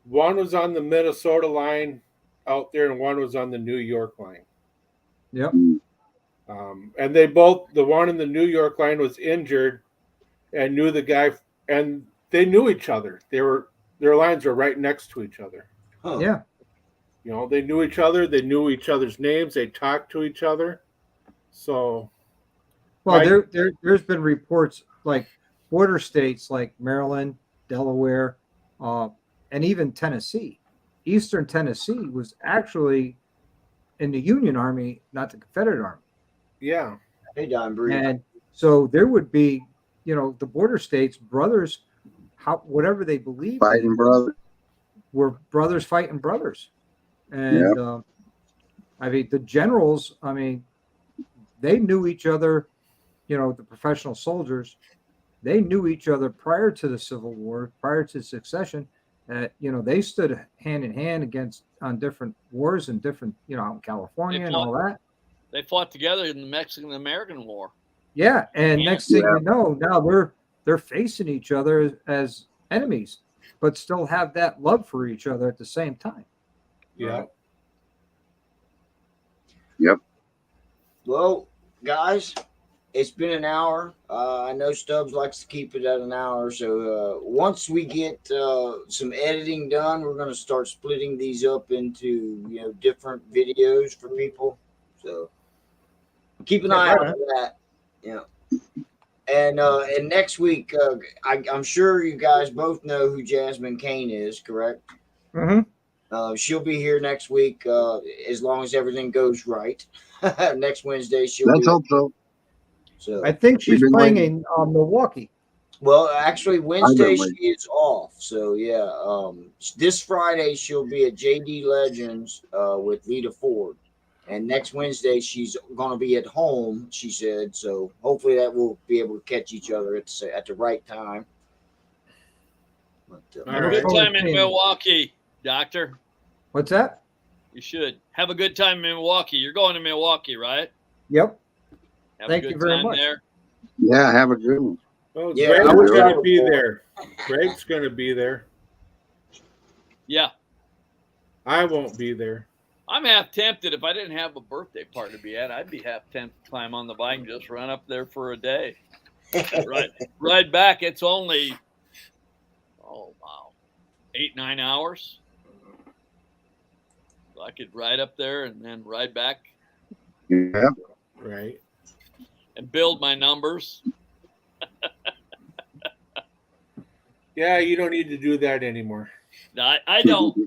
One was on the Minnesota line out there, and one was on the New York line. Yep. And they both, the one in the New York line was injured and knew the guy, and they knew each other. Their lines were right next to each other. Huh. Yeah. You know, they knew each other. They knew each other's names. They talked to each other. So, Well, there's been reports like border states like Maryland, Delaware, and even Tennessee. Eastern Tennessee was actually in the Union Army, not the Confederate Army. yeah. Hey, Don Breed. And so there would be, you know, the border states, brothers, whatever they believed Fighting in, brother. were brothers fighting brothers. And I mean, the generals, I mean, they knew each other, you know, the professional soldiers, they knew each other prior to the Civil War, prior to secession. They stood hand in hand on different wars and different, out in California and all that. They fought together in the Mexican-American War. Yeah, and next thing you know, now they're facing each other as enemies, but still have that love for each other at the same time. Yeah. Yep. Well, guys, it's been an hour. I know Stubbs likes to keep it at an hour. So once we get some editing done, we're going to start splitting these up into different videos for people. So keep an eye out for that. And next week, I'm sure you guys both know who Jasmine Kane is, correct? Mm-hmm. She'll be here next week as long as everything goes right. Next Wednesday, Let's hope so. So I think she's playing in Milwaukee. Well, actually, Wednesday she is off. So yeah, this Friday she'll be at JD Legends with Lita Ford, and next Wednesday she's going to be at home. She said so. Hopefully that we'll be able to catch each other at the right time. But, All Good right. time in Milwaukee, Doctor. What's that? You should have a good time in Milwaukee. You're going to Milwaukee, right? Yep. Have Thank a good you very time much. there. Yeah, have a good one. Well, Yeah, Greg's I would going to travel be for it. there. Greg's going to be there. Yeah. I won't be there. I'm half tempted. If I didn't have a birthday party to be at, I'd be half tempted to climb on the bike and just run up there for a day. Ride back. It's only, 8-9 hours. So I could ride up there and then ride back Yeah. Right. and build my numbers. Yeah, you don't need to do that anymore. I don't.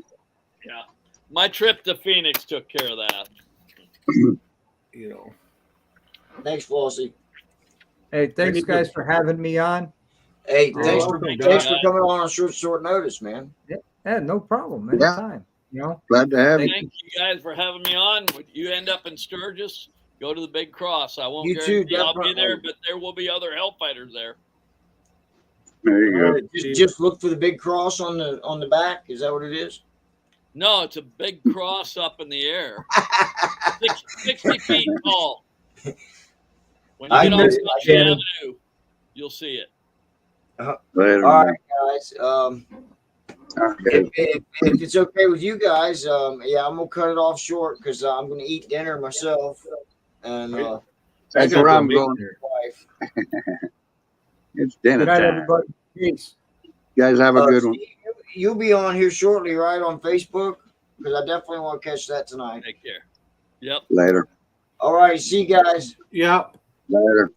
Yeah. My trip to Phoenix took care of that. Thanks, Flossie. Hey, thanks guys for having me on. Hey, You're thanks welcome, for coming on short notice, man. Yeah, no problem. Yeah. Anytime. Glad to have you. Thank you guys for having me on. When you end up in Sturgis, go to the Big Cross. I won't You too, guarantee I'll be definitely. there, but there will be other hellfighters there. There you go. Just look for the big cross on the back. Is that what it is? No, it's a big cross up in the air, 60 feet tall. When you I get on know, Sunshine Shannon. Avenue, you'll see it. Later. All right, guys. Okay. If it's okay with you guys, I'm gonna cut it off short because I'm gonna eat dinner myself, and That's I gotta where go I'm meet going. her. wife. It's dinner Good night, time. everybody. Peace. You guys have a good one. You'll be on here shortly, right, on Facebook? Because I definitely want to catch that tonight. Take care. Yep. Later. All right, see you guys. Yeah. Later.